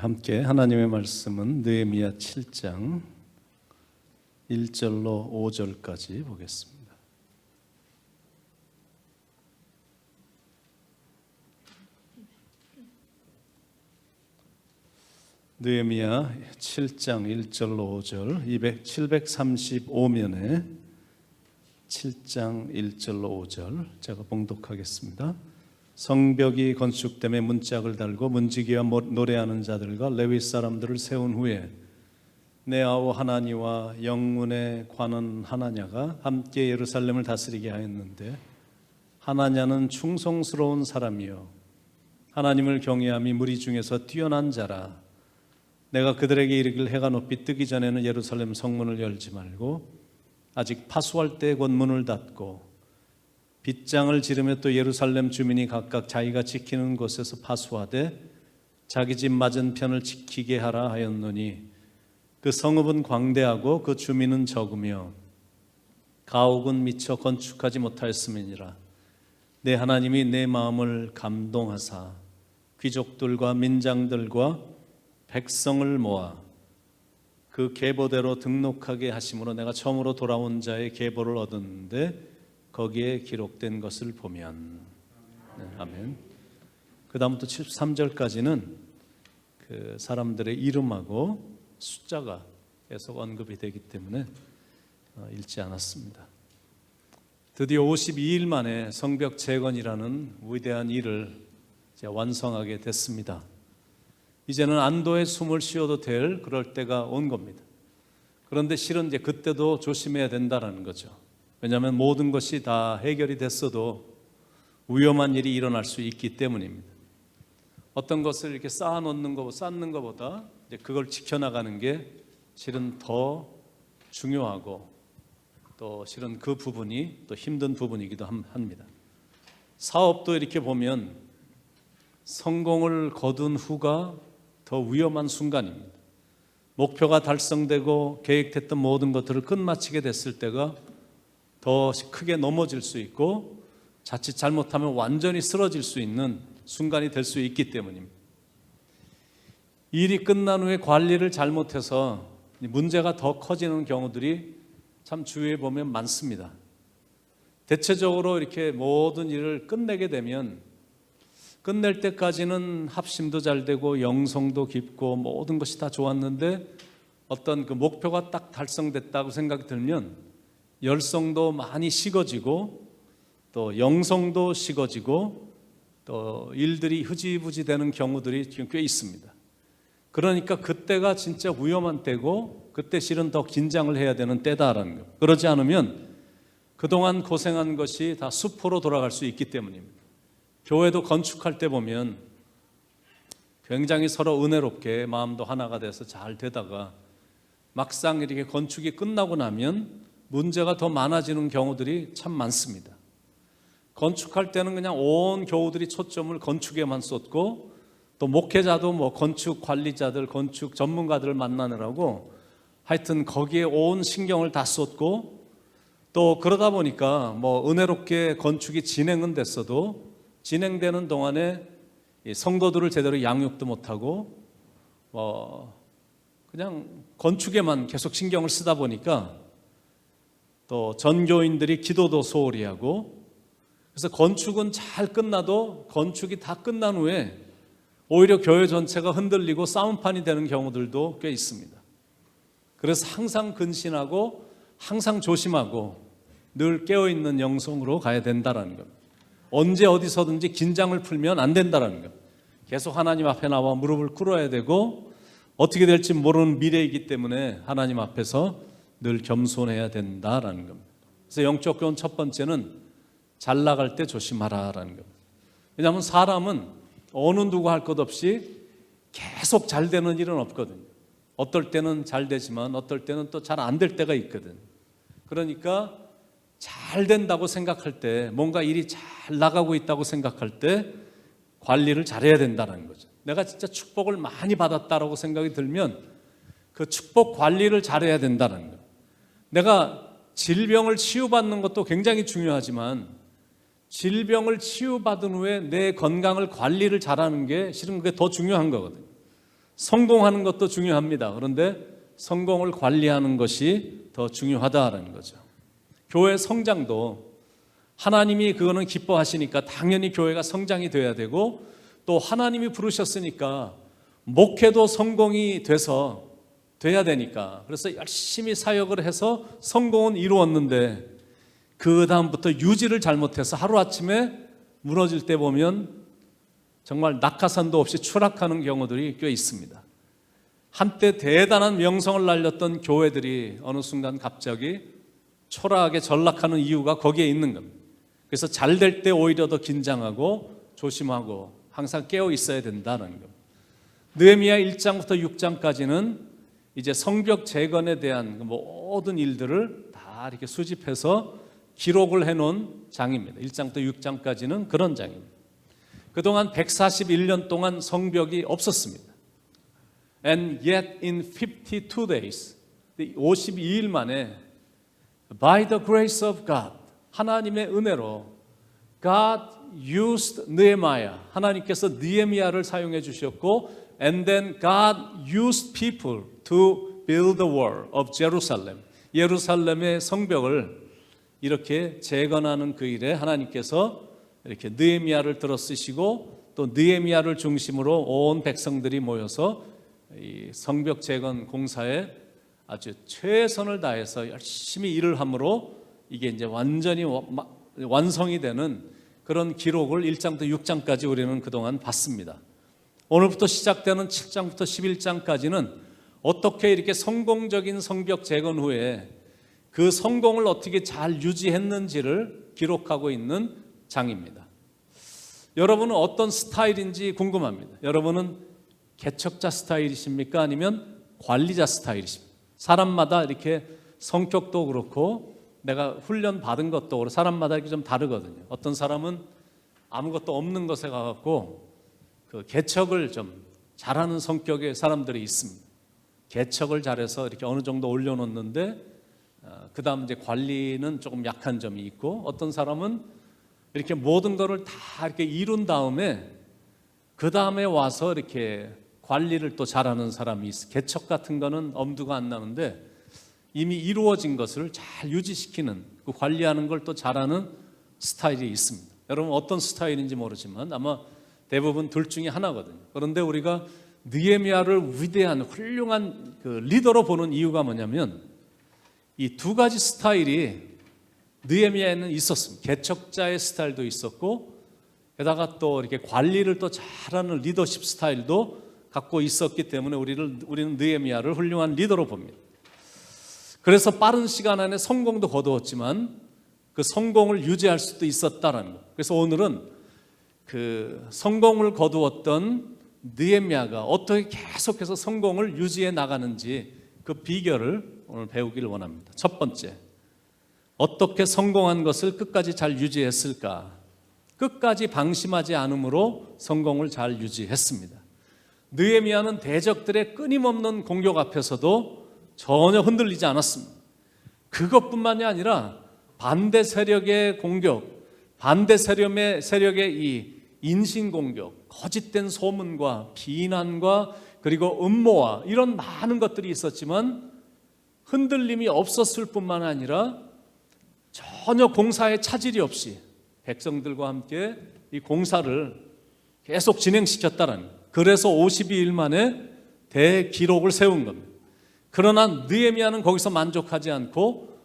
함께 하나님의 말씀은 느헤미야 7장 1절로 5절까지 보겠습니다. 느헤미야 7장 1절로 5절 735면에 7장 1절로 5절 제가 봉독하겠습니다. 성벽이 건축됨에 문짝을 달고 문지기와 노래하는 자들과 레위 사람들을 세운 후에 내 아우 하나니와 영문의 관원 하나냐가 함께 예루살렘을 다스리게 하였는데, 하나냐는 충성스러운 사람이요 하나님을 경외함이 무리 중에서 뛰어난 자라. 내가 그들에게 이르길 해가 높이 뜨기 전에는 예루살렘 성문을 열지 말고 아직 파수할 때 곧 문을 닫고 빗장을 지르며 또 예루살렘 주민이 각각 자기가 지키는 곳에서 파수하되 자기 집 맞은편을 지키게 하라 하였노니, 그 성읍은 광대하고 그 주민은 적으며 가옥은 미처 건축하지 못하였음이니라. 내 하나님이 내 마음을 감동하사 귀족들과 민장들과 백성을 모아 그 계보대로 등록하게 하심으로 내가 처음으로 돌아온 자의 계보를 얻었는데 거기에 기록된 것을 보면, 네, 아멘. 그 다음부터 73절까지는 그 사람들의 이름하고 숫자가 계속 언급이 되기 때문에 읽지 않았습니다. 드디어 52일 만에 성벽 재건이라는 위대한 일을 이제 완성하게 됐습니다. 이제는 안도의 숨을 쉬어도 될 그럴 때가 온 겁니다. 그런데 실은 이제 그때도 조심해야 된다는 거죠. 왜냐하면 모든 것이 다 해결이 됐어도 위험한 일이 일어날 수 있기 때문입니다. 어떤 것을 이렇게 쌓는 것보다 이제 그걸 지켜나가는 게 실은 더 중요하고, 또 실은 그 부분이 또 힘든 부분이기도 합니다. 사업도 이렇게 보면 성공을 거둔 후가 더 위험한 순간입니다. 목표가 달성되고 계획됐던 모든 것들을 끝마치게 됐을 때가 더 크게 넘어질 수 있고, 자칫 잘못하면 완전히 쓰러질 수 있는 순간이 될 수 있기 때문입니다. 일이 끝난 후에 관리를 잘못해서 문제가 더 커지는 경우들이 참 주위에 보면 많습니다. 대체적으로 이렇게 모든 일을 끝내게 되면 끝낼 때까지는 합심도 잘 되고 영성도 깊고 모든 것이 다 좋았는데, 어떤 그 목표가 딱 달성됐다고 생각이 들면 열성도 많이 식어지고 또 영성도 식어지고 또 일들이 흐지부지 되는 경우들이 지금 꽤 있습니다. 그러니까 그때가 진짜 위험한 때고, 그때 실은 더 긴장을 해야 되는 때다라는 것. 그러지 않으면 그동안 고생한 것이 다 수포로 돌아갈 수 있기 때문입니다. 교회도 건축할 때 보면 굉장히 서로 은혜롭게 마음도 하나가 돼서 잘 되다가 막상 이렇게 건축이 끝나고 나면 문제가 더 많아지는 경우들이 참 많습니다. 건축할 때는 그냥 온 교우들이 초점을 건축에만 쏟고, 또 목회자도 뭐 건축 관리자들, 건축 전문가들을 만나느라고 하여튼 거기에 온 신경을 다 쏟고, 또 그러다 보니까 뭐 은혜롭게 건축이 진행은 됐어도 진행되는 동안에 성도들을 제대로 양육도 못하고 그냥 건축에만 계속 신경을 쓰다 보니까 또 전교인들이 기도도 소홀히 하고, 그래서 건축은 잘 끝나도 건축이 다 끝난 후에 오히려 교회 전체가 흔들리고 싸움판이 되는 경우들도 꽤 있습니다. 그래서 항상 근신하고 항상 조심하고 늘 깨어있는 영성으로 가야 된다는 겁니다. 언제 어디서든지 긴장을 풀면 안 된다는 겁니다. 계속 하나님 앞에 나와 무릎을 꿇어야 되고, 어떻게 될지 모르는 미래이기 때문에 하나님 앞에서 늘 겸손해야 된다라는 겁니다. 그래서 영적 교훈 첫 번째는 잘 나갈 때 조심하라라는 겁니다. 왜냐하면 사람은 어느 누구 할 것 없이 계속 잘 되는 일은 없거든요. 어떨 때는 잘 되지만 어떨 때는 또 잘 안 될 때가 있거든. 그러니까 잘 된다고 생각할 때, 뭔가 일이 잘 나가고 있다고 생각할 때 관리를 잘해야 된다는 거죠. 내가 진짜 축복을 많이 받았다라고 생각이 들면 그 축복 관리를 잘해야 된다는 거예요. 내가 질병을 치유받는 것도 굉장히 중요하지만 질병을 치유받은 후에 내 건강을 관리를 잘하는 게 실은 그게 더 중요한 거거든요. 성공하는 것도 중요합니다. 그런데 성공을 관리하는 것이 더 중요하다는 거죠. 교회 성장도 하나님이 그거는 기뻐하시니까 당연히 교회가 성장이 돼야 되고, 또 하나님이 부르셨으니까 목회도 성공이 돼야 되니까, 그래서 열심히 사역을 해서 성공은 이루었는데 그 다음부터 유지를 잘못해서 하루아침에 무너질 때 보면 정말 낙하산도 없이 추락하는 경우들이 꽤 있습니다. 한때 대단한 명성을 날렸던 교회들이 어느 순간 갑자기 초라하게 전락하는 이유가 거기에 있는 겁니다. 그래서 잘 될 때 오히려 더 긴장하고 조심하고 항상 깨어 있어야 된다는 겁니다. 느헤미야 1장부터 6장까지는 이제 성벽 재건에 대한 모든 일들을 다 이렇게 수집해서 기록을 해놓은 장입니다. 1장부터 6장까지는 그런 장입니다. 그동안 141년 동안 성벽이 없었습니다. And yet in 52 days, 52일 만에 by the grace of God, 하나님의 은혜로 God used Nehemiah, 하나님께서 느헤미야를 사용해 주셨고, and then God used people to build the wall of Jerusalem, 예루살렘의 성벽을 이렇게 재건하는 그 일에 하나님께서 이렇게 느헤미야를 들어 쓰시고, 또 느헤미야를 중심으로 온 백성들이 모여서 이 성벽 재건 공사에 아주 최선을 다해서 열심히 일을 함으로 이게 이제 완전히 완성이 되는 그런 기록을 1장부터 6장까지 우리는 그동안 봤습니다. 오늘부터 시작되는 7장부터 11장까지는 어떻게 이렇게 성공적인 성벽 재건 후에 그 성공을 어떻게 잘 유지했는지를 기록하고 있는 장입니다. 여러분은 어떤 스타일인지 궁금합니다. 여러분은 개척자 스타일이십니까? 아니면 관리자 스타일이십니까? 사람마다 이렇게 성격도 그렇고 내가 훈련 받은 것도 그렇고 사람마다 이렇게 좀 다르거든요. 어떤 사람은 아무것도 없는 것에 가갖고 그 개척을 좀 잘하는 성격의 사람들이 있습니다. 개척을 잘해서 이렇게 어느 정도 올려놓는데 그 다음 이제 관리는 조금 약한 점이 있고, 어떤 사람은 이렇게 모든 거를 다 이렇게 이룬 다음에 그 다음에 와서 이렇게 관리를 또 잘하는 사람이 있어요. 개척 같은 거는 엄두가 안 나는데 이미 이루어진 것을 잘 유지시키는, 그 관리하는 걸 또 잘하는 스타일이 있습니다. 여러분 어떤 스타일인지 모르지만 아마 대부분 둘 중에 하나거든요. 그런데 우리가 느헤미야를 위대한 훌륭한 그 리더로 보는 이유가 뭐냐면 이 두 가지 스타일이 느헤미야에는 있었습니다. 개척자의 스타일도 있었고, 게다가 또 이렇게 관리를 또 잘하는 리더십 스타일도 갖고 있었기 때문에 우리는 느헤미야를 훌륭한 리더로 봅니다. 그래서 빠른 시간 안에 성공도 거두었지만 그 성공을 유지할 수도 있었다라는 것. 그래서 오늘은 그 성공을 거두었던 느헤미야가 어떻게 계속해서 성공을 유지해 나가는지 그 비결을 오늘 배우기를 원합니다. 첫 번째, 어떻게 성공한 것을 끝까지 잘 유지했을까? 끝까지 방심하지 않음으로 성공을 잘 유지했습니다. 느헤미야는 대적들의 끊임없는 공격 앞에서도 전혀 흔들리지 않았습니다. 그것뿐만이 아니라 반대 세력의 공격, 반대 세력의 이 인신 공격, 거짓된 소문과 비난과 그리고 음모와 이런 많은 것들이 있었지만 흔들림이 없었을 뿐만 아니라 전혀 공사에 차질이 없이 백성들과 함께 이 공사를 계속 진행시켰다는 거예요. 그래서 52일 만에 대기록을 세운 겁니다. 그러나 느헤미야는 거기서 만족하지 않고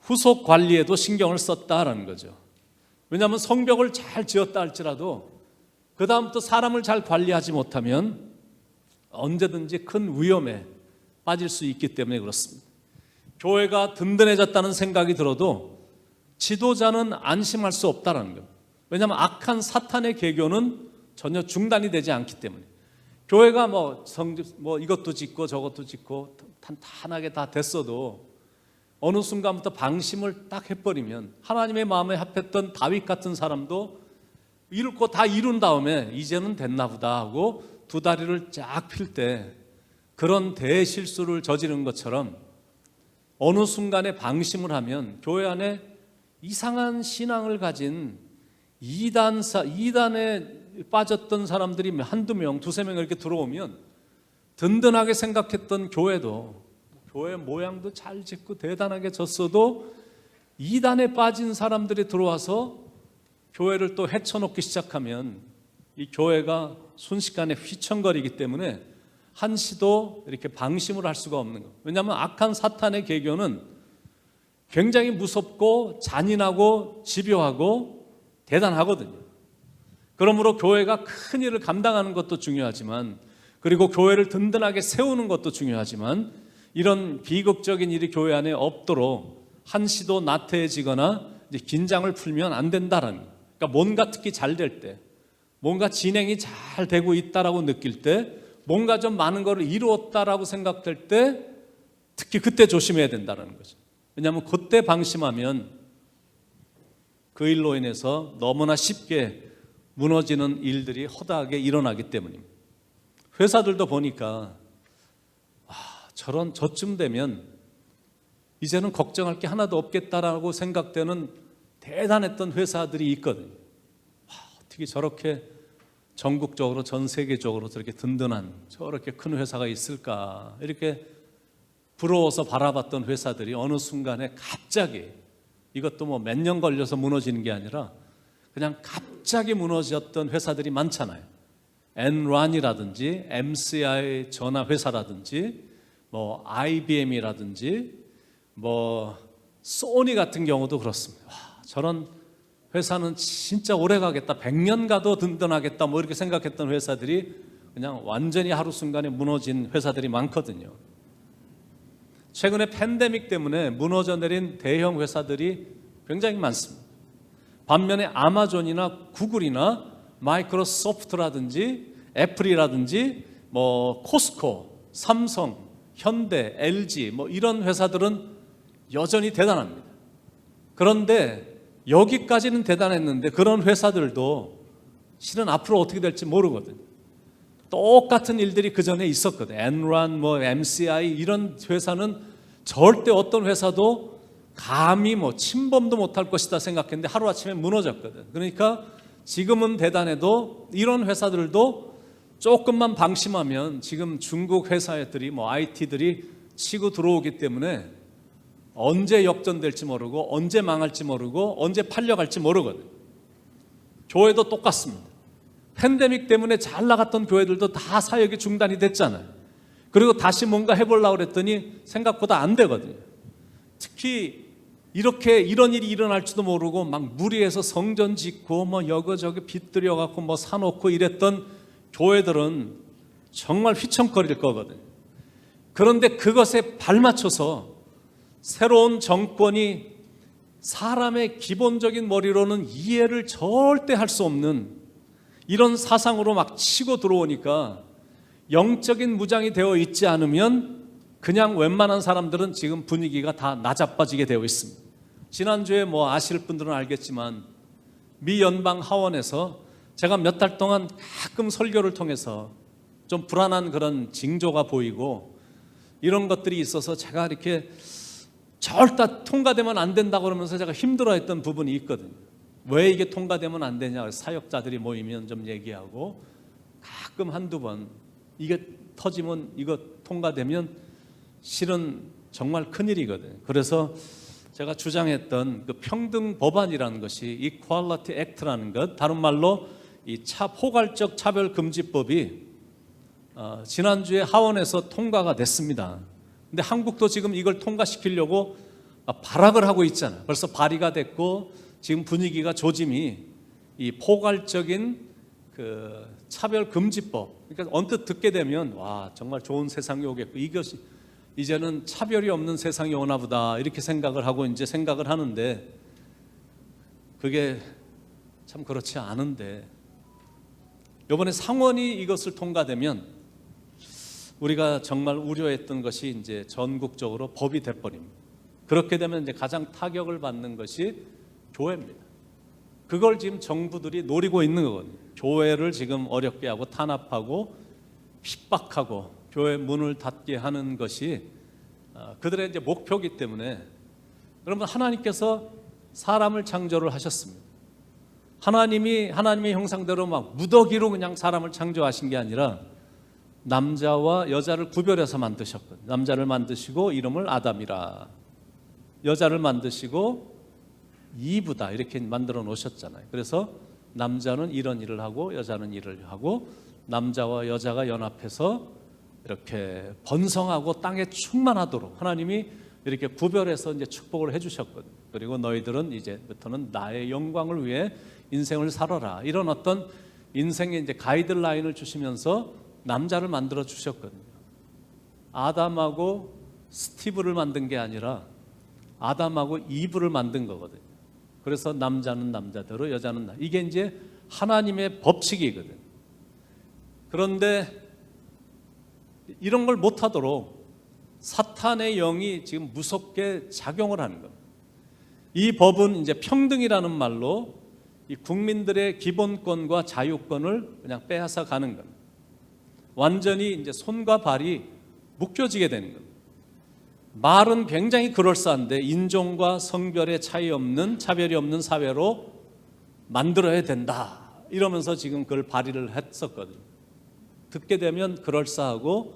후속 관리에도 신경을 썼다라는 거죠. 왜냐하면 성벽을 잘 지었다 할지라도 그 다음부터 사람을 잘 관리하지 못하면 언제든지 큰 위험에 빠질 수 있기 때문에 그렇습니다. 교회가 든든해졌다는 생각이 들어도 지도자는 안심할 수 없다는 거예요. 왜냐하면 악한 사탄의 계교는 전혀 중단이 되지 않기 때문에. 교회가 이것도 짓고 저것도 짓고 탄탄하게 다 됐어도 어느 순간부터 방심을 딱 해버리면 하나님의 마음에 합했던 다윗 같은 사람도 이룰 거 다 이룬 다음에 이제는 됐나 보다 하고 두 다리를 쫙 펼 때 그런 대실수를 저지른 것처럼 어느 순간에 방심을 하면 교회 안에 이상한 신앙을 가진 이단에 빠졌던 사람들이 한두 명, 두세 명 이렇게 들어오면 든든하게 생각했던 교회도, 교회 모양도 잘 짓고 대단하게 졌어도 이단에 빠진 사람들이 들어와서 교회를 또 헤쳐놓기 시작하면 이 교회가 순식간에 휘청거리기 때문에 한시도 이렇게 방심을 할 수가 없는 거예요. 왜냐하면 악한 사탄의 계교는 굉장히 무섭고 잔인하고 집요하고 대단하거든요. 그러므로 교회가 큰 일을 감당하는 것도 중요하지만, 그리고 교회를 든든하게 세우는 것도 중요하지만, 이런 비극적인 일이 교회 안에 없도록 한시도 나태해지거나 이제 긴장을 풀면 안 된다라는 거예요. 그러니까 뭔가 특히 잘 될 때, 뭔가 진행이 잘 되고 있다라고 느낄 때, 뭔가 좀 많은 것을 이루었다라고 생각될 때 특히 그때 조심해야 된다는 거죠. 왜냐하면 그때 방심하면 그 일로 인해서 너무나 쉽게 무너지는 일들이 허다하게 일어나기 때문입니다. 회사들도 보니까 저쯤 되면 이제는 걱정할 게 하나도 없겠다라고 생각되는 대단했던 회사들이 있거든요. 어떻게 저렇게 전국적으로 전 세계적으로 저렇게 든든한 저렇게 큰 회사가 있을까, 이렇게 부러워서 바라봤던 회사들이 어느 순간에 갑자기, 이것도 뭐 몇 년 걸려서 무너지는 게 아니라 그냥 갑자기 무너졌던 회사들이 많잖아요. 엔란이라든지 MCI 전화회사라든지 뭐 IBM이라든지 뭐 소니 같은 경우도 그렇습니다. 저런 회사는 진짜 오래 가겠다, 100년 가도 든든하겠다, 뭐 이렇게 생각했던 회사들이 그냥 완전히 하루 순간에 무너진 회사들이 많거든요. 최근에 팬데믹 때문에 무너져 내린 대형 회사들이 굉장히 많습니다. 반면에 아마존이나 구글이나 마이크로소프트라든지 애플이라든지 뭐 코스코, 삼성, 현대, LG 뭐 이런 회사들은 여전히 대단합니다. 그런데 여기까지는 대단했는데 그런 회사들도 실은 앞으로 어떻게 될지 모르거든요. 똑같은 일들이 그 전에 있었거든요. 엔란, 뭐 MCI 이런 회사는 절대 어떤 회사도 감히 뭐 침범도 못할 것이다 생각했는데 하루아침에 무너졌거든. 그러니까 지금은 대단해도 이런 회사들도 조금만 방심하면 지금 중국 회사들이 뭐 IT들이 치고 들어오기 때문에 언제 역전될지 모르고 언제 망할지 모르고 언제 팔려갈지 모르거든요. 교회도 똑같습니다. 팬데믹 때문에 잘 나갔던 교회들도 다 사역이 중단이 됐잖아요. 그리고 다시 뭔가 해보려고 그랬더니 생각보다 안 되거든요. 특히 이렇게 이런 일이 일어날지도 모르고 막 무리해서 성전 짓고 뭐 여기저기 빚들여 갖고 뭐 사놓고 이랬던 교회들은 정말 휘청거릴 거거든요. 그런데 그것에 발맞춰서 새로운 정권이 사람의 기본적인 머리로는 이해를 절대 할 수 없는 이런 사상으로 막 치고 들어오니까 영적인 무장이 되어 있지 않으면 그냥 웬만한 사람들은 지금 분위기가 다 나자빠지게 되어 있습니다. 지난주에 뭐 아실 분들은 알겠지만 미 연방 하원에서 제가 몇 달 동안 가끔 설교를 통해서 좀 불안한 그런 징조가 보이고 이런 것들이 있어서 제가 이렇게 절대 통과되면 안 된다고 그러면서 제가 힘들어했던 부분이 있거든요. 왜 이게 통과되면 안 되냐, 사역자들이 모이면 좀 얘기하고 가끔 한두 번 이게 터지면 이거 통과되면 실은 정말 큰일이거든요. 그래서 제가 주장했던 그 평등 법안이라는 것이 Equality Act라는 것, 다른 말로 이 포괄적 차별금지법이 지난주에 하원에서 통과가 됐습니다. 근데 한국도 지금 이걸 통과시키려고 발악을 하고 있잖아요. 벌써 발의가 됐고 지금 분위기가 조짐이 이 포괄적인 그 차별금지법, 그러니까 언뜻 듣게 되면 와 정말 좋은 세상이 오겠고 이것이 이제는 차별이 없는 세상이 오나 보다 이렇게 생각을 하고 이제 생각을 하는데 그게 참 그렇지 않은데 이번에 상원이 이것을 통과되면 우리가 정말 우려했던 것이 이제 전국적으로 법이 돼버립니다. 그렇게 되면 이제 가장 타격을 받는 것이 교회입니다. 그걸 지금 정부들이 노리고 있는 거거든요. 교회를 지금 어렵게 하고 탄압하고 핍박하고 교회 문을 닫게 하는 것이 그들의 이제 목표이기 때문에 여러분 하나님께서 사람을 창조를 하셨습니다. 하나님이 하나님의 형상대로 막 무더기로 그냥 사람을 창조하신 게 아니라 남자와 여자를 구별해서 만드셨거든요. 남자를 만드시고 이름을 아담이라, 여자를 만드시고 이브다 이렇게 만들어 놓으셨잖아요. 그래서 남자는 이런 일을 하고 여자는 일을 하고 남자와 여자가 연합해서 이렇게 번성하고 땅에 충만하도록 하나님이 이렇게 구별해서 이제 축복을 해주셨거든요. 그리고 너희들은 이제부터는 나의 영광을 위해 인생을 살아라, 이런 어떤 인생의 이제 가이드라인을 주시면서 남자를 만들어 주셨거든요. 아담하고 스티브를 만든 게 아니라 아담하고 이브를 만든 거거든요. 그래서 남자는 남자대로 여자는 나, 이게 이제 하나님의 법칙이거든요. 그런데 이런 걸 못하도록 사탄의 영이 지금 무섭게 작용을 하는 겁니다. 이 법은 이제 평등이라는 말로 이 국민들의 기본권과 자유권을 그냥 빼앗아 가는 겁니다. 완전히 이제 손과 발이 묶여지게 되는 겁니다. 말은 굉장히 그럴싸한데 인종과 성별의 차이 없는, 차별이 없는 사회로 만들어야 된다 이러면서 지금 그걸 발의를 했었거든요. 듣게 되면 그럴싸하고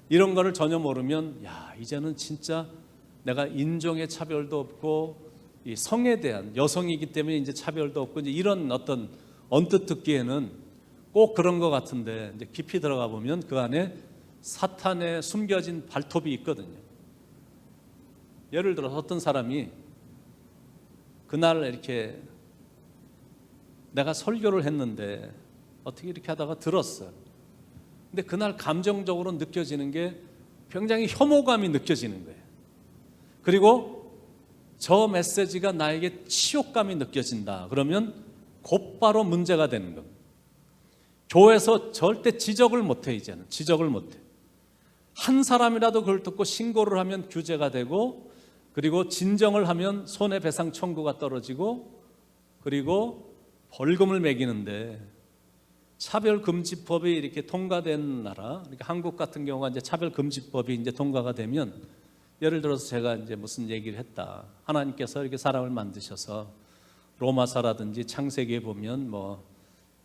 이런 거를 전혀 모르면 야, 이제는 진짜 내가 인종의 차별도 없고 이 성에 대한, 여성이기 때문에 이제 차별도 없고 이제 이런 어떤 언뜻 듣기에는 꼭 그런 것 같은데 이제 깊이 들어가 보면 그 안에 사탄의 숨겨진 발톱이 있거든요. 예를 들어서 어떤 사람이 그날 이렇게 내가 설교를 했는데 어떻게 이렇게 하다가 들었어요. 근데 그날 감정적으로 느껴지는 게 굉장히 혐오감이 느껴지는 거예요. 그리고 저 메시지가 나에게 치욕감이 느껴진다. 그러면 곧바로 문제가 되는 겁니다. 교회에서 절대 지적을 못해. 이제는 지적을 못해. 한 사람이라도 그걸 듣고 신고를 하면 규제가 되고, 그리고 진정을 하면 손해배상 청구가 떨어지고, 그리고 벌금을 매기는데, 차별금지법이 이렇게 통과된 나라, 그러니까 한국 같은 경우가 이제 차별금지법이 이제 통과가 되면, 예를 들어서 제가 이제 무슨 얘기를 했다. 하나님께서 이렇게 사람을 만드셔서 로마서라든지 창세기에 보면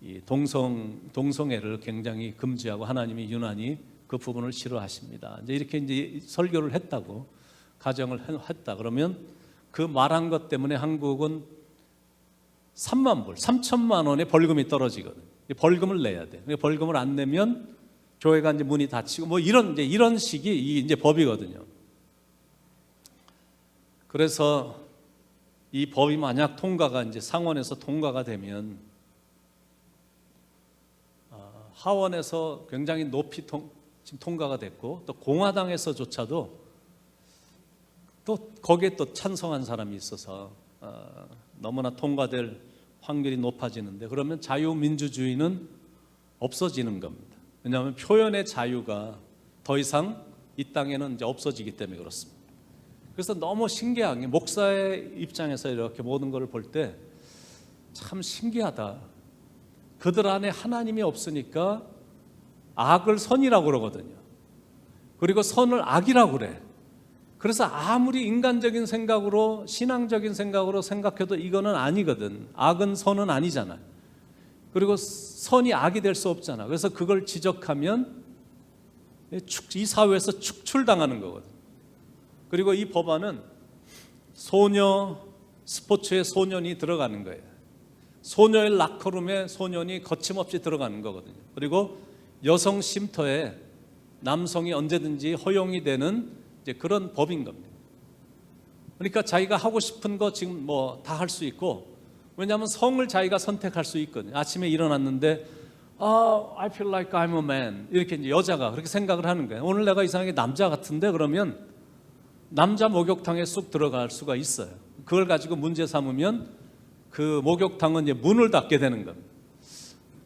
이 동성애를 굉장히 금지하고 하나님이 유난히 그 부분을 싫어하십니다. 이제 이렇게 설교를 했다고 가정을 했다. 그러면 그 말한 것 때문에 한국은 3만 불, 3천만 원의 벌금이 떨어지거든요. 벌금을 내야 돼. 벌금을 안 내면 교회가 이제 문이 닫히고 이런 식이 이제 법이거든요. 그래서 이 법이 만약 통과가 이제 상원에서 통과가 되면 하원에서 굉장히 높이 지금 통과가 됐고 또 공화당에서조차도 또 거기에 또 찬성한 사람이 있어서 너무나 통과될 확률이 높아지는데 그러면 자유민주주의는 없어지는 겁니다. 왜냐하면 표현의 자유가 더 이상 이 땅에는 이제 없어지기 때문에 그렇습니다. 그래서 너무 신기한 게 목사의 입장에서 이렇게 모든 것을 볼 때 참 신기하다. 그들 안에 하나님이 없으니까 악을 선이라고 그러거든요. 그리고 선을 악이라고 그래. 그래서 아무리 인간적인 생각으로 신앙적인 생각으로 생각해도 이거는 아니거든. 악은 선은 아니잖아. 그리고 선이 악이 될 수 없잖아. 그래서 그걸 지적하면 이 사회에서 축출당하는 거거든. 그리고 이 법안은 소녀 스포츠에 소년이 들어가는 거예요. 소녀의 라커룸에 소년이 거침없이 들어가는 거거든요. 그리고 여성 쉼터에 남성이 언제든지 허용이 되는 이제 그런 법인 겁니다. 그러니까 자기가 하고 싶은 거 지금 다 할 수 있고, 왜냐하면 성을 자기가 선택할 수 있거든요. 아침에 일어났는데 I feel like I'm a man 이렇게 이제 여자가 그렇게 생각을 하는 거예요. 오늘 내가 이상하게 남자 같은데 그러면 남자 목욕탕에 쑥 들어갈 수가 있어요. 그걸 가지고 문제 삼으면 그 목욕탕은 이제 문을 닫게 되는 겁니다.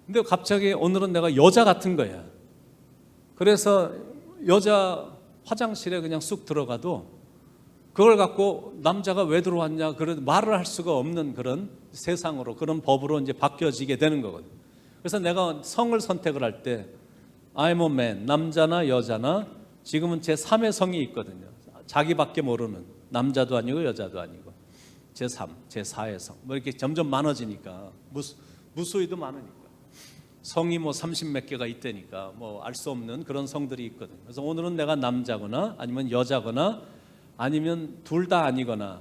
근데 갑자기 오늘은 내가 여자 같은 거야. 그래서 여자 화장실에 그냥 쑥 들어가도 그걸 갖고 남자가 왜 들어왔냐 그런 말을 할 수가 없는 그런 세상으로, 그런 법으로 이제 바뀌어지게 되는 거거든요. 그래서 내가 성을 선택을 할 때 I'm a man, 남자나 여자나 지금은 제3의 성이 있거든요. 자기밖에 모르는, 남자도 아니고 여자도 아니고 제3, 제4의 성 이렇게 점점 많아지니까 무수히도 많으니까. 성이 뭐 30몇 개가 있다니까 뭐 알 수 없는 그런 성들이 있거든요. 그래서 오늘은 내가 남자거나 아니면 여자거나 아니면 둘 다 아니거나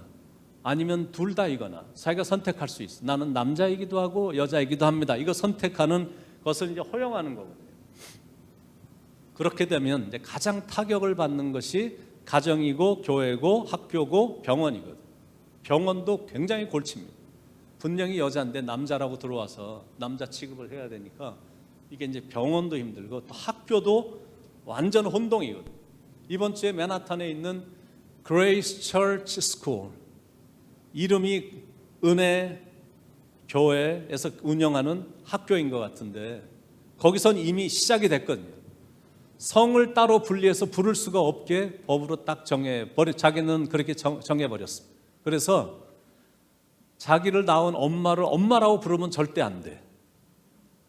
아니면 둘 다이거나 자기가 선택할 수 있어. 나는 남자이기도 하고 여자이기도 합니다. 이거 선택하는 것을 이제 허용하는 거거든요. 그렇게 되면 이제 가장 타격을 받는 것이 가정이고 교회고 학교고 병원이거든요. 병원도 굉장히 골칩니다. 분명히 여자인데 남자라고 들어와서 남자 취급을 해야 되니까 이게 이제 병원도 힘들고 또 학교도 완전 혼동이거든요. 이번 주에 맨하탄에 있는 Grace Church School, 이름이 은혜 교회에서 운영하는 학교인 것 같은데 거기선 이미 시작이 됐거든요. 성을 따로 분리해서 부를 수가 없게 법으로 딱 자기는 그렇게 정해버렸습니다. 그래서 자기를 낳은 엄마를 엄마라고 부르면 절대 안 돼.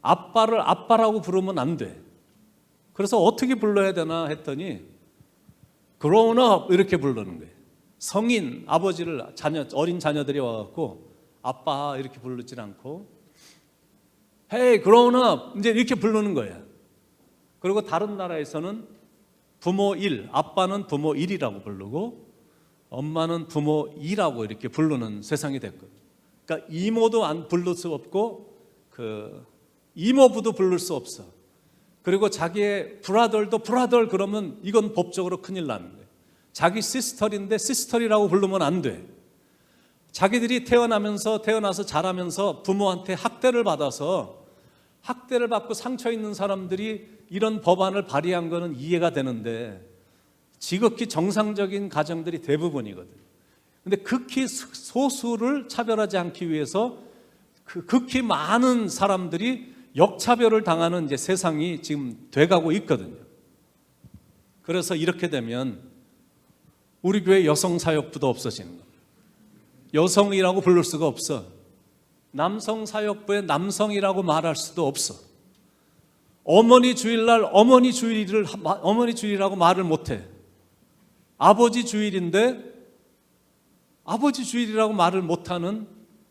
아빠를 아빠라고 부르면 안 돼. 그래서 어떻게 불러야 되나 했더니 grown up 이렇게 부르는 거예요. 성인 아버지를 어린 자녀들이 와갖고 아빠 이렇게 부르진 않고 Hey grown up 이제 이렇게 부르는 거예요. 그리고 다른 나라에서는 부모 1, 아빠는 부모 1이라고 부르고 엄마는 부모 2라고 이렇게 부르는 세상이 됐거든요. 그러니까 이모도 안 부를 수 없고 이모부도 부를 수 없어. 그리고 자기의 브라더도 브라더 그러면 이건 법적으로 큰일 나는 거예요. 자기 시스터인데 시스터리라고 부르면 안 돼. 자기들이 태어나서 자라면서 부모한테 학대를 받아서 학대를 받고 상처 있는 사람들이 이런 법안을 발의한 거는 이해가 되는데 지극히 정상적인 가정들이 대부분이거든요. 근데 극히 소수를 차별하지 않기 위해서 극히 많은 사람들이 역차별을 당하는 이제 세상이 지금 돼가고 있거든요. 그래서 이렇게 되면 우리 교회 여성사역부도 없어지는 겁니다. 여성이라고 부를 수가 없어. 남성사역부에 남성이라고 말할 수도 없어. 어머니 주일날 어머니 주일이라고 말을 못해. 아버지 주일인데 아버지 주일이라고 말을 못하는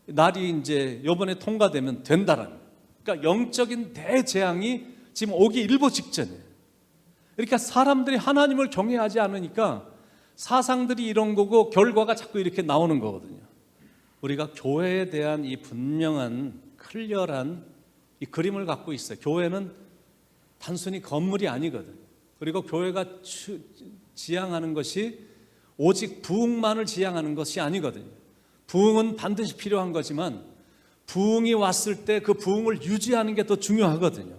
날이 이제 이번에 통과되면 된다라는 거예요. 그러니까 영적인 대재앙이 지금 오기 일보 직전이에요. 그러니까 사람들이 하나님을 경외하지 않으니까 사상들이 이런 거고 결과가 자꾸 이렇게 나오는 거거든요. 우리가 교회에 대한 이 분명한 클리어한 이 그림을 갖고 있어요. 교회는 단순히 건물이 아니거든요. 그리고 교회가 지향하는 것이 오직 부흥만을 지향하는 것이 아니거든요. 부흥은 반드시 필요한 거지만 부흥이 왔을 때 그 부흥을 유지하는 게 더 중요하거든요.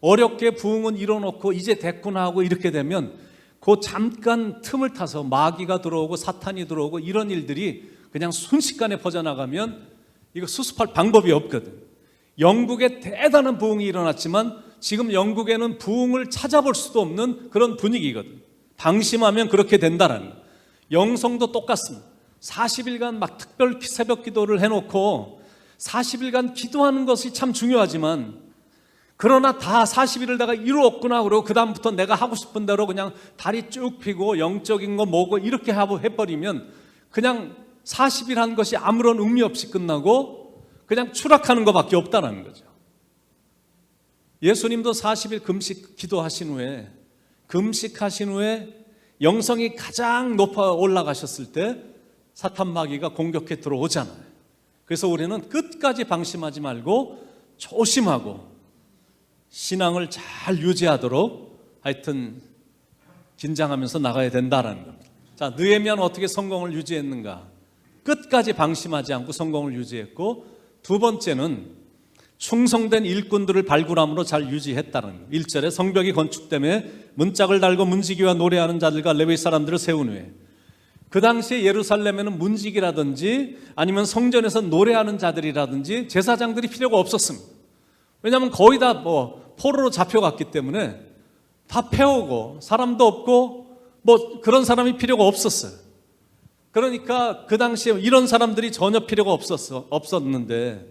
어렵게 부흥은 이뤄놓고 이제 됐구나 하고 이렇게 되면 그 잠깐 틈을 타서 마귀가 들어오고 사탄이 들어오고 이런 일들이 그냥 순식간에 퍼져나가면 이거 수습할 방법이 없거든. 영국에 대단한 부흥이 일어났지만 지금 영국에는 부흥을 찾아볼 수도 없는 그런 분위기거든. 방심하면 그렇게 된다라는 거예요. 영성도 똑같습니다. 40일간 막 특별 새벽 기도를 해놓고 40일간 기도하는 것이 참 중요하지만 그러나 다 40일을 내가 이루었구나 그러고 그 다음부터 내가 하고 싶은 대로 그냥 다리 쭉 펴고 영적인 거 뭐고 이렇게 하고 해버리면 그냥 40일 한 것이 아무런 의미 없이 끝나고 그냥 추락하는 것밖에 없다는 거죠. 예수님도 40일 금식하신 후에 영성이 가장 높아 올라가셨을 때 사탄 마귀가 공격해 들어오잖아요. 그래서 우리는 끝까지 방심하지 말고 조심하고 신앙을 잘 유지하도록 하여튼 긴장하면서 나가야 된다라는 겁니다. 자, 느헤미야는 어떻게 성공을 유지했는가? 끝까지 방심하지 않고 성공을 유지했고, 두 번째는 충성된 일꾼들을 발굴함으로 잘 유지했다는 거예요. 1절에 성벽이 건축됨에 문짝을 달고 문지기와 노래하는 자들과 레위 사람들을 세운 후에, 그 당시에 예루살렘에는 문지기라든지 아니면 성전에서 노래하는 자들이라든지 제사장들이 필요가 없었습니다. 왜냐하면 거의 다 포로로 잡혀갔기 때문에 다 패오고 사람도 없고 그런 사람이 필요가 없었어요. 그러니까 그 당시에 이런 사람들이 전혀 필요가 없었는데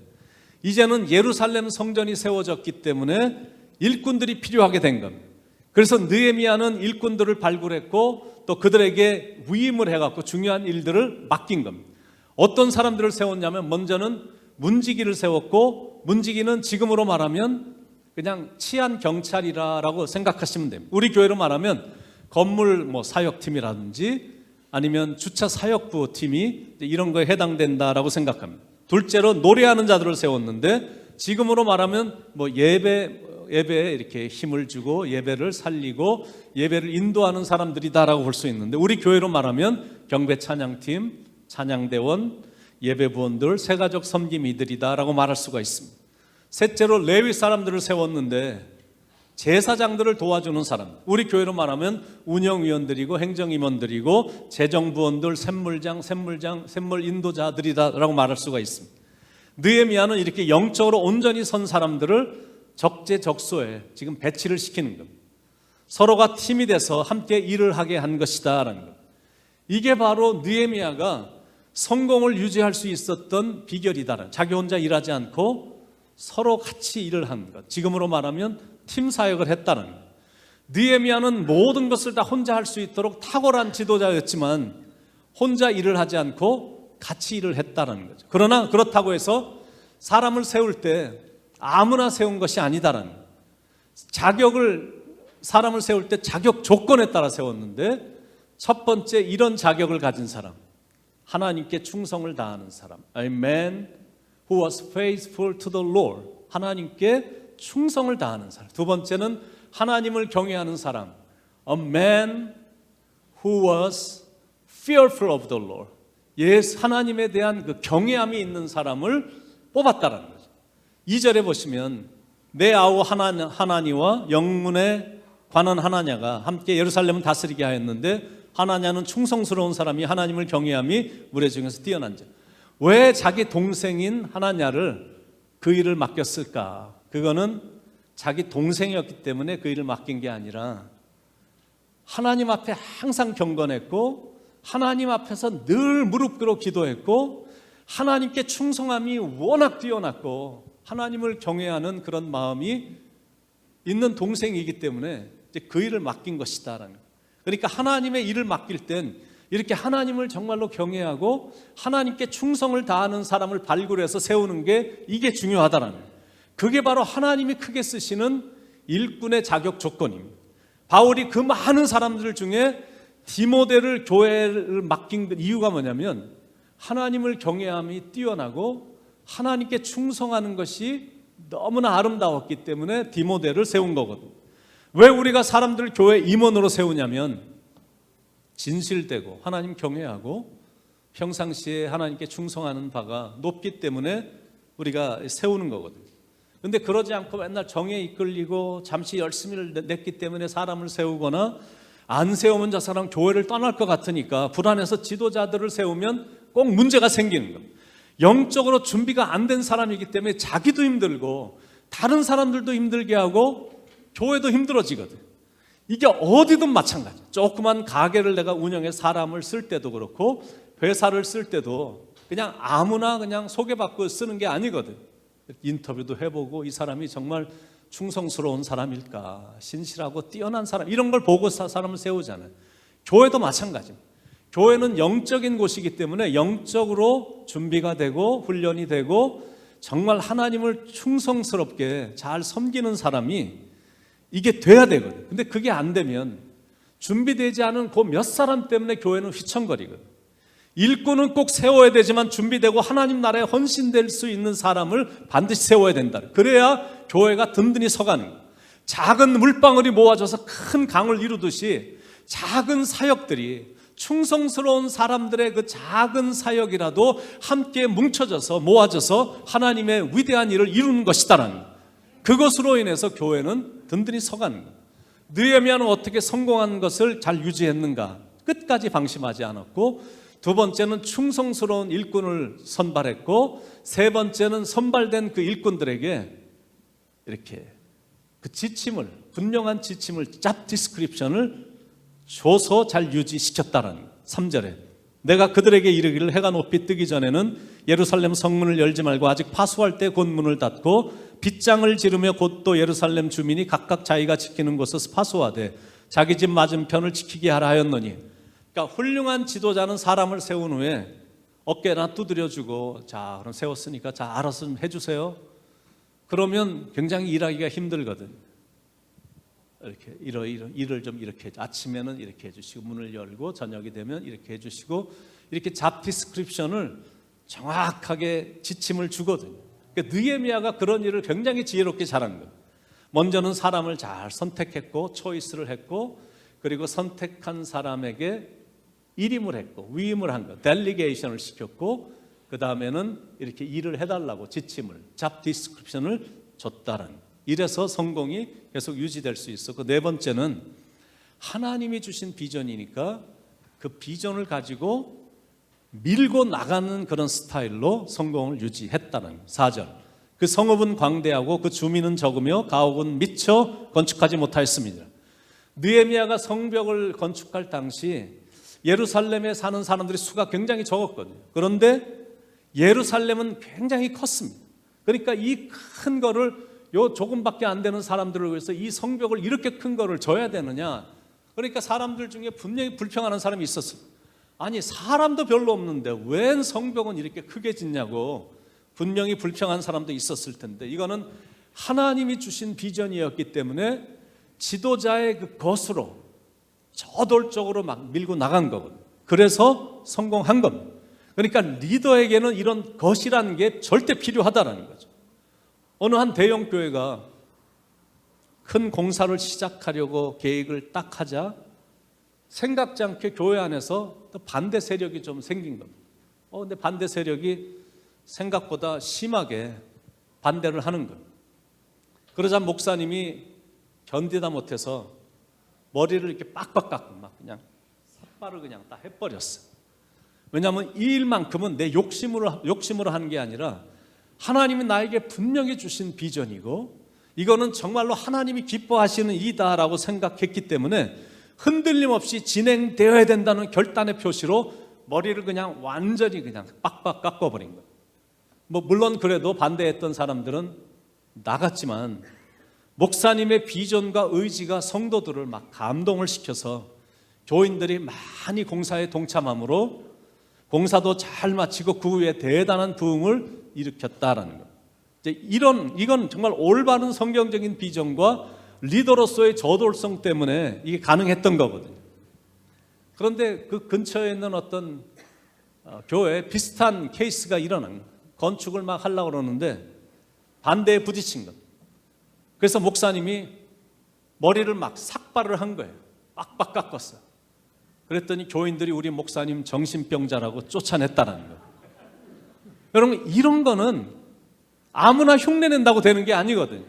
이제는 예루살렘 성전이 세워졌기 때문에 일꾼들이 필요하게 된 겁니다. 그래서 느헤미야는 일꾼들을 발굴했고 또 그들에게 위임을 해갖고 중요한 일들을 맡긴 겁니다. 어떤 사람들을 세웠냐면 먼저는 문지기를 세웠고, 문지기는 지금으로 말하면 그냥 치안 경찰이라고 생각하시면 됩니다. 우리 교회로 말하면 건물 사역팀이라든지 아니면 주차 사역부 팀이 이런 거에 해당된다라고 생각합니다. 둘째로 노래하는 자들을 세웠는데 지금으로 말하면 예배에 이렇게 힘을 주고 예배를 살리고 예배를 인도하는 사람들이다라고 볼 수 있는데 우리 교회로 말하면 경배 찬양팀, 찬양대원, 예배부원들, 새가족 섬김이들이다라고 말할 수가 있습니다. 셋째로 레위 사람들을 세웠는데 제사장들을 도와주는 사람, 우리 교회로 말하면 운영위원들이고 행정임원들이고 재정부원들, 샘물 인도자들이다라고 말할 수가 있습니다. 느헤미야는 이렇게 영적으로 온전히 선 사람들을 적재적소에 지금 배치를 시키는 겁니다. 서로가 팀이 돼서 함께 일을 하게 한 것이다라는 것. 이게 바로 느헤미야가 성공을 유지할 수 있었던 비결이다. 자기 혼자 일하지 않고 서로 같이 일을 하는 것. 지금으로 말하면 팀 사역을 했다는 것. 느헤미야는 모든 것을 다 혼자 할 수 있도록 탁월한 지도자였지만 혼자 일을 하지 않고 같이 일을 했다는 거죠. 그러나 그렇다고 해서 사람을 세울 때 아무나 세운 것이 아니다라는 거예요. 사람을 세울 때 자격 조건에 따라 세웠는데 첫 번째 이런 자격을 가진 사람, 하나님께 충성을 다하는 사람, A man who was faithful to the Lord, 하나님께 충성을 다하는 사람. 두 번째는 하나님을 경외하는 사람, A man who was fearful of the Lord, 하나님에 대한 그 경외함이 있는 사람을 뽑았다라는 거죠. 2절에 보시면 내 아우 하나니와 영문에 관한 하나냐가 함께 예루살렘을 다스리게 하였는데 하나냐는 충성스러운 사람이 하나님을 경외함이 무리 중에서 뛰어난 자. 왜 자기 동생인 하나냐를 그 일을 맡겼을까? 그거는 자기 동생이었기 때문에 그 일을 맡긴 게 아니라 하나님 앞에 항상 경건했고 하나님 앞에서 늘 무릎 꿇어 기도했고 하나님께 충성함이 워낙 뛰어났고 하나님을 경외하는 그런 마음이 있는 동생이기 때문에 이제 그 일을 맡긴 것이다라는 거예요. 그러니까 하나님의 일을 맡길 땐 이렇게 하나님을 정말로 경외하고 하나님께 충성을 다하는 사람을 발굴해서 세우는 게 이게 중요하다라는 거예요. 그게 바로 하나님이 크게 쓰시는 일꾼의 자격 조건입니다. 바울이 그 많은 사람들 중에 디모데를 교회를 맡긴 이유가 뭐냐면 하나님을 경외함이 뛰어나고 하나님께 충성하는 것이 너무나 아름다웠기 때문에 디모데를 세운 거거든요. 왜 우리가 사람들을 교회 임원으로 세우냐면 진실되고 하나님 경외하고 평상시에 하나님께 충성하는 바가 높기 때문에 우리가 세우는 거거든요. 그런데 그러지 않고 맨날 정에 이끌리고 잠시 열심히를 냈기 때문에 사람을 세우거나 안 세우면 저 사람 교회를 떠날 것 같으니까 불안해서 지도자들을 세우면 꼭 문제가 생기는 겁니다. 영적으로 준비가 안 된 사람이기 때문에 자기도 힘들고 다른 사람들도 힘들게 하고 교회도 힘들어지거든. 이게 어디든 마찬가지. 조그만 가게를 내가 운영해 사람을 쓸 때도 그렇고 회사를 쓸 때도 그냥 아무나 그냥 소개받고 쓰는 게 아니거든. 인터뷰도 해보고 이 사람이 정말 충성스러운 사람일까, 신실하고 뛰어난 사람, 이런 걸 보고 사람을 세우잖아요. 교회도 마찬가지입니다. 교회는 영적인 곳이기 때문에 영적으로 준비가 되고 훈련이 되고 정말 하나님을 충성스럽게 잘 섬기는 사람이 이게 돼야 되거든. 근데 그게 안 되면 준비되지 않은 그 몇 사람 때문에 교회는 휘청거리거든. 일꾼은 꼭 세워야 되지만 준비되고 하나님 나라에 헌신될 수 있는 사람을 반드시 세워야 된다. 그래야 교회가 든든히 서가는 거예요. 작은 물방울이 모아져서 큰 강을 이루듯이 작은 사역들이 충성스러운 사람들의 그 작은 사역이라도 함께 뭉쳐져서 모아져서 하나님의 위대한 일을 이루는 것이다라는 거예요. 그것으로 인해서 교회는 든든히 서가는 거예요. 느헤미야는 어떻게 성공한 것을 잘 유지했는가? 끝까지 방심하지 않았고, 두 번째는 충성스러운 일꾼을 선발했고, 세 번째는 선발된 그 일꾼들에게 이렇게 그 지침을, 분명한 지침을, 잡 디스크립션을 줘서 잘 유지시켰다는 3절에 내가 그들에게 이르기를 해가 높이 뜨기 전에는 예루살렘 성문을 열지 말고 아직 파수할 때 곧 문을 닫고 빗장을 지르며 곧 또 예루살렘 주민이 각각 자기가 지키는 곳에서 파수하되 자기 집 맞은편을 지키게 하라 하였노니. 그러니까 훌륭한 지도자는 사람을 세운 후에 어깨나 두드려주고 자 그럼 세웠으니까 자 알아서 좀 해주세요. 그러면 굉장히 일하기가 힘들거든. 이렇게 일을 좀 이렇게 아침에는 이렇게 해주시고 문을 열고 저녁이 되면 이렇게 해주시고 이렇게 잡 디스크립션을 정확하게 지침을 주거든요. 그러니까 느헤미야가 그런 일을 굉장히 지혜롭게 잘한 거예요. 먼저는 사람을 잘 선택했고 초이스를 했고 그리고 선택한 사람에게 일임을 했고 위임을 한 거, 델리게이션을 시켰고 그 다음에는 이렇게 일을 해달라고 지침을, 잡 디스크립션을 줬다는 거. 이래서 성공이 계속 유지될 수 있었고 네 번째는 하나님이 주신 비전이니까 그 비전을 가지고 밀고 나가는 그런 스타일로 성공을 유지했다는 4절. 그 성읍은 광대하고 그 주민은 적으며 가옥은 미처 건축하지 못하였습니다. 느헤미야가 성벽을 건축할 당시 예루살렘에 사는 사람들의 수가 굉장히 적었거든요. 그런데 예루살렘은 굉장히 컸습니다. 그러니까 이 큰 거를 요 조금밖에 안 되는 사람들을 위해서 이 성벽을 이렇게 큰 거를 줘야 되느냐. 그러니까 사람들 중에 분명히 불평하는 사람이 있었어요. 아니 사람도 별로 없는데 웬 성벽은 이렇게 크게 짓냐고 분명히 불평한 사람도 있었을 텐데 이거는 하나님이 주신 비전이었기 때문에 지도자의 그 것으로 저돌적으로 막 밀고 나간 거거든요. 그래서 성공한 겁니다. 그러니까 리더에게는 이런 것이라는 게 절대 필요하다는 거죠. 어느 한 대형 교회가 큰 공사를 시작하려고 계획을 딱 하자 생각지 않게 교회 안에서 또 반대 세력이 좀 생긴 겁니다. 근데 반대 세력이 생각보다 심하게 반대를 하는 거예요. 그러자 목사님이 견디다 못해서 머리를 이렇게 빡빡 깎고 막 그냥 삿발을 그냥 다 해버렸어요. 왜냐하면 이 일만큼은 내 욕심으로 하는 게 아니라 하나님이 나에게 분명히 주신 비전이고 이거는 정말로 하나님이 기뻐하시는 일이다라고 생각했기 때문에 흔들림 없이 진행되어야 된다는 결단의 표시로 머리를 그냥 완전히 그냥 빡빡 깎아버린 거예요. 물론 그래도 반대했던 사람들은 나갔지만 목사님의 비전과 의지가 성도들을 막 감동을 시켜서 교인들이 많이 공사에 동참함으로 공사도 잘 마치고 그 후에 대단한 부흥을 일으켰다라는 것. 이건 정말 올바른 성경적인 비전과 리더로서의 저돌성 때문에 이게 가능했던 거거든요. 그런데 그 근처에 있는 어떤 교회에 비슷한 케이스가 일어난 거예요. 건축을 막 하려고 그러는데 반대에 부딪힌 것. 그래서 목사님이 머리를 막 삭발을 한 거예요. 빡빡 깎았어요. 그랬더니 교인들이 우리 목사님 정신병자라고 쫓아냈다는 거예요. 여러분 이런 거는 아무나 흉내낸다고 되는 게 아니거든요.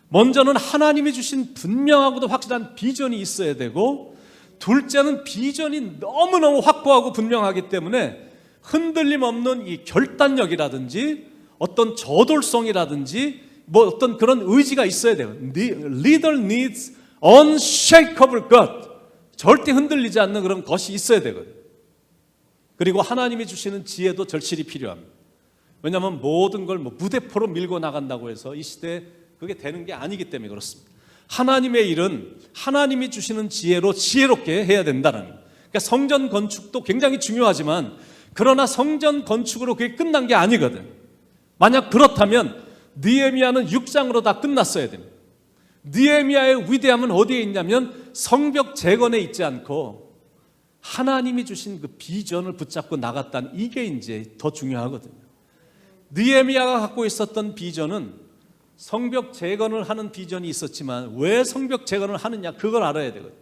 먼저는 하나님이 주신 분명하고도 확실한 비전이 있어야 되고 둘째는 비전이 너무너무 확고하고 분명하기 때문에 흔들림 없는 이 결단력이라든지 어떤 저돌성이라든지 어떤 그런 의지가 있어야 돼요. Leader needs unshakable God. 절대 흔들리지 않는 그런 것이 있어야 되거든요. 그리고 하나님이 주시는 지혜도 절실히 필요합니다. 왜냐하면 모든 걸 무대포로 밀고 나간다고 해서 이 시대에 그게 되는 게 아니기 때문에 그렇습니다. 하나님의 일은 하나님이 주시는 지혜로 지혜롭게 해야 된다는 거예요. 그러니까 성전 건축도 굉장히 중요하지만 그러나 성전 건축으로 그게 끝난 게 아니거든. 만약 그렇다면 느헤미야는 6장으로 다 끝났어야 됩니다. 느헤미야의 위대함은 어디에 있냐면 성벽 재건에 있지 않고 하나님이 주신 그 비전을 붙잡고 나갔다는 이게 이제 더 중요하거든요. 느헤미야가 갖고 있었던 비전은 성벽 재건을 하는 비전이 있었지만 왜 성벽 재건을 하느냐 그걸 알아야 되거든요.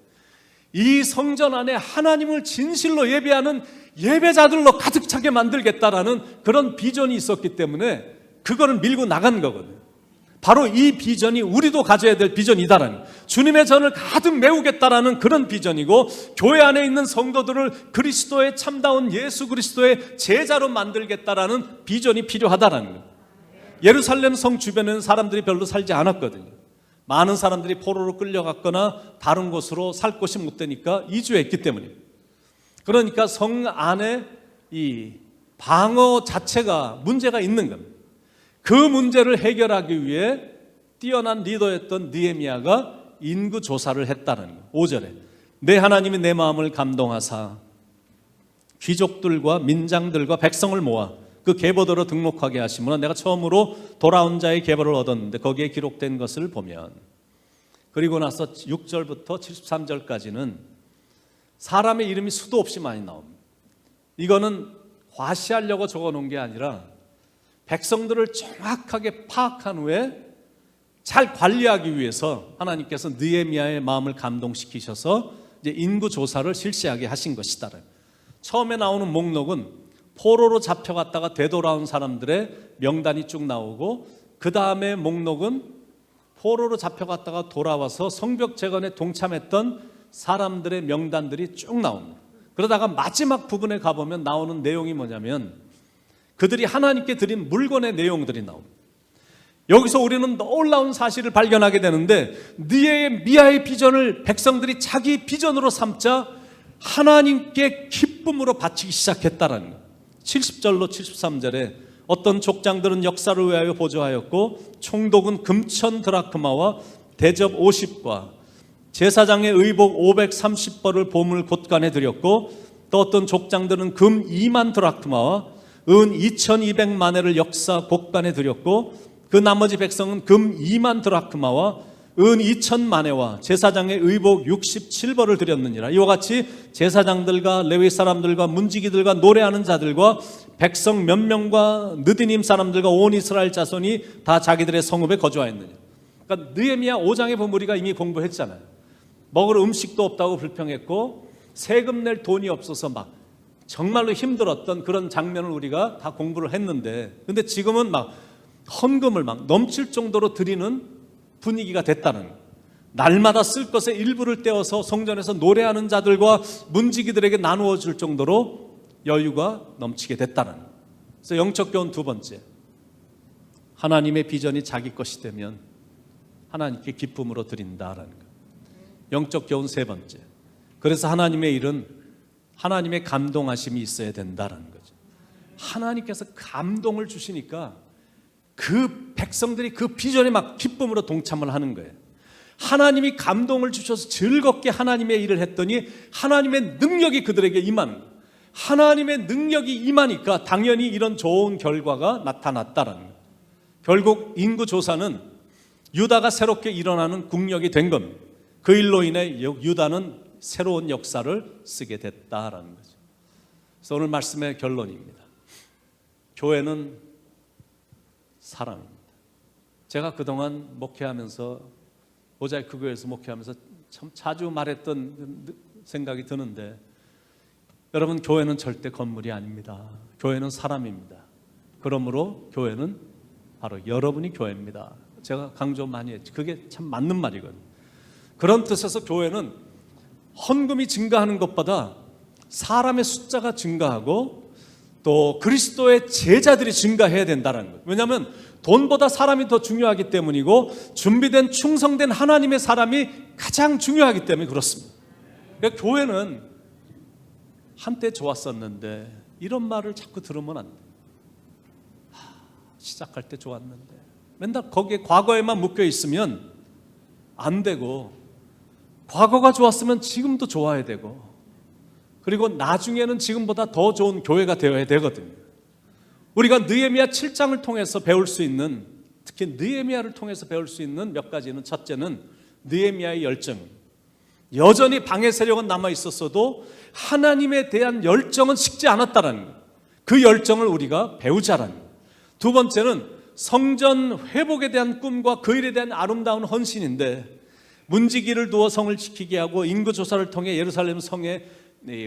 이 성전 안에 하나님을 진실로 예배하는 예배자들로 가득 차게 만들겠다라는 그런 비전이 있었기 때문에 그거를 밀고 나간 거거든요. 바로 이 비전이 우리도 가져야 될 비전이다라는, 주님의 전을 가득 메우겠다라는 그런 비전이고, 교회 안에 있는 성도들을 그리스도의 참다운 예수 그리스도의 제자로 만들겠다라는 비전이 필요하다라는 거예요. 예루살렘 성 주변에는 사람들이 별로 살지 않았거든요. 많은 사람들이 포로로 끌려갔거나 다른 곳으로 살 곳이 못 되니까 이주했기 때문이에요. 그러니까 성 안에 이 방어 자체가 문제가 있는 겁니다. 그 문제를 해결하기 위해 뛰어난 리더였던 느헤미야가 인구 조사를 했다는 거예요. 5절에 내 하나님이 내 마음을 감동하사 귀족들과 민장들과 백성을 모아 그 계보대로 등록하게 하시므로 내가 처음으로 돌아온 자의 계보를 얻었는데 거기에 기록된 것을 보면, 그리고 나서 6절부터 73절까지는 사람의 이름이 수도 없이 많이 나옵니다. 이거는 과시하려고 적어놓은 게 아니라 백성들을 정확하게 파악한 후에 잘 관리하기 위해서 하나님께서 느헤미야의 마음을 감동시키셔서 이제 인구 조사를 실시하게 하신 것이다. 처음에 나오는 목록은 포로로 잡혀갔다가 되돌아온 사람들의 명단이 쭉 나오고, 그 다음에 목록은 포로로 잡혀갔다가 돌아와서 성벽 재건에 동참했던 사람들의 명단들이 쭉 나옵니다. 그러다가 마지막 부분에 가보면 나오는 내용이 뭐냐면 그들이 하나님께 드린 물건의 내용들이 나옵니다. 여기서 우리는 놀라운 사실을 발견하게 되는데, 느헤미야의 비전을 백성들이 자기 비전으로 삼자 하나님께 기쁨으로 바치기 시작했다라는 거예요. 70절로 73절에 어떤 족장들은 역사를 위하여 보조하였고 총독은 금천 드라크마와 대접 50과 제사장의 의복 530벌을 보물 곳간에 드렸고, 또 어떤 족장들은 금 2만 드라크마와 은 2200만회를 역사 곳간에 드렸고, 그 나머지 백성은 금 2만 드라크마와 은 2000만회와 제사장의 의복 67벌을 드렸느니라. 이와 같이 제사장들과 레위 사람들과 문지기들과 노래하는 자들과 백성 몇 명과 느디님 사람들과 온 이스라엘 자손이 다 자기들의 성읍에 거주하였느냐. 그러니까 느헤미야 5장에 보면 우리가 이미 공부했잖아요. 먹을 음식도 없다고 불평했고 세금 낼 돈이 없어서 막 정말로 힘들었던 그런 장면을 우리가 다 공부를 했는데, 근데 지금은 막 헌금을 막 넘칠 정도로 드리는 분위기가 됐다는 거예요. 날마다 쓸 것의 일부를 떼어서 성전에서 노래하는 자들과 문지기들에게 나누어 줄 정도로 여유가 넘치게 됐다는 거예요. 그래서 영적 교훈 두 번째, 하나님의 비전이 자기 것이 되면 하나님께 기쁨으로 드린다라는 거예요. 영적 교훈 세 번째, 그래서 하나님의 일은 하나님의 감동하심이 있어야 된다라는 거죠. 하나님께서 감동을 주시니까 그 백성들이 그 비전에 막 기쁨으로 동참을 하는 거예요. 하나님이 감동을 주셔서 즐겁게 하나님의 일을 했더니 하나님의 능력이 그들에게 임하는 거예요. 하나님의 능력이 임하니까 당연히 이런 좋은 결과가 나타났다라는 거예요. 결국 인구조사는 유다가 새롭게 일어나는 국력이 된 겁니다. 그 일로 인해 유다는 새로운 역사를 쓰게 됐다라는 거죠. 그래서 오늘 말씀의 결론입니다. 교회는 사랑입니다. 제가 그동안 목회하면서, 모자이크 교회에서 목회하면서 참 자주 말했던 생각이 드는데, 여러분, 교회는 절대 건물이 아닙니다. 교회는 사람입니다. 그러므로 교회는 바로 여러분이 교회입니다. 제가 강조 많이 했죠. 그게 참 맞는 말이거든요. 그런 뜻에서 교회는 헌금이 증가하는 것보다 사람의 숫자가 증가하고 또 그리스도의 제자들이 증가해야 된다는 거예요. 왜냐하면 돈보다 사람이 더 중요하기 때문이고, 준비된 충성된 하나님의 사람이 가장 중요하기 때문에 그렇습니다. 그러니까 교회는 한때 좋았었는데 이런 말을 자꾸 들으면 안 돼요. 시작할 때 좋았는데, 맨날 거기에 과거에만 묶여 있으면 안 되고, 과거가 좋았으면 지금도 좋아야 되고, 그리고 나중에는 지금보다 더 좋은 교회가 되어야 되거든요. 우리가 느헤미야 7장을 통해서 배울 수 있는, 특히 느헤미야를 통해서 배울 수 있는 몇 가지는, 첫째는 느헤미야의 열정. 여전히 방해 세력은 남아 있었어도 하나님에 대한 열정은 식지 않았다라는 거예요. 그 열정을 우리가 배우자라는 거예요. 두 번째는 성전 회복에 대한 꿈과 그 일에 대한 아름다운 헌신인데, 문지기를 두어 성을 지키게 하고 인구조사를 통해 예루살렘 성에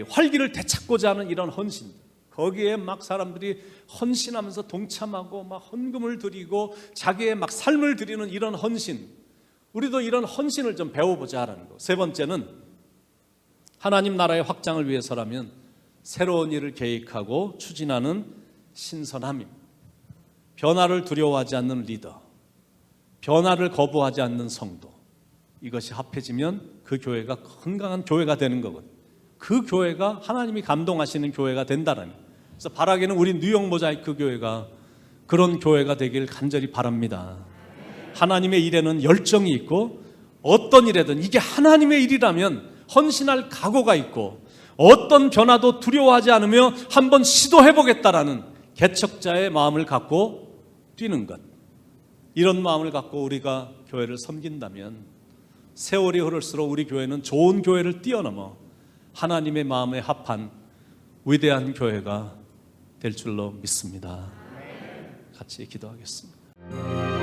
활기를 되찾고자 하는 이런 헌신, 거기에 막 사람들이 헌신하면서 동참하고 막 헌금을 드리고 자기의 막 삶을 드리는 이런 헌신, 우리도 이런 헌신을 좀 배워보자라는 거. 세 번째는 하나님 나라의 확장을 위해서라면 새로운 일을 계획하고 추진하는 신선함입니다. 변화를 두려워하지 않는 리더, 변화를 거부하지 않는 성도, 이것이 합해지면 그 교회가 건강한 교회가 되는 거거든요. 그 교회가 하나님이 감동하시는 교회가 된다는 거예요. 그래서 바라기는 우리 뉴욕 모자이크 교회가 그런 교회가 되길 간절히 바랍니다. 하나님의 일에는 열정이 있고, 어떤 일에든 이게 하나님의 일이라면 헌신할 각오가 있고, 어떤 변화도 두려워하지 않으며 한번 시도해보겠다라는 개척자의 마음을 갖고 뛰는 것, 이런 마음을 갖고 우리가 교회를 섬긴다면 세월이 흐를수록 우리 교회는 좋은 교회를 뛰어넘어 하나님의 마음에 합한 위대한 교회가 될 줄로 믿습니다. 같이 기도하겠습니다.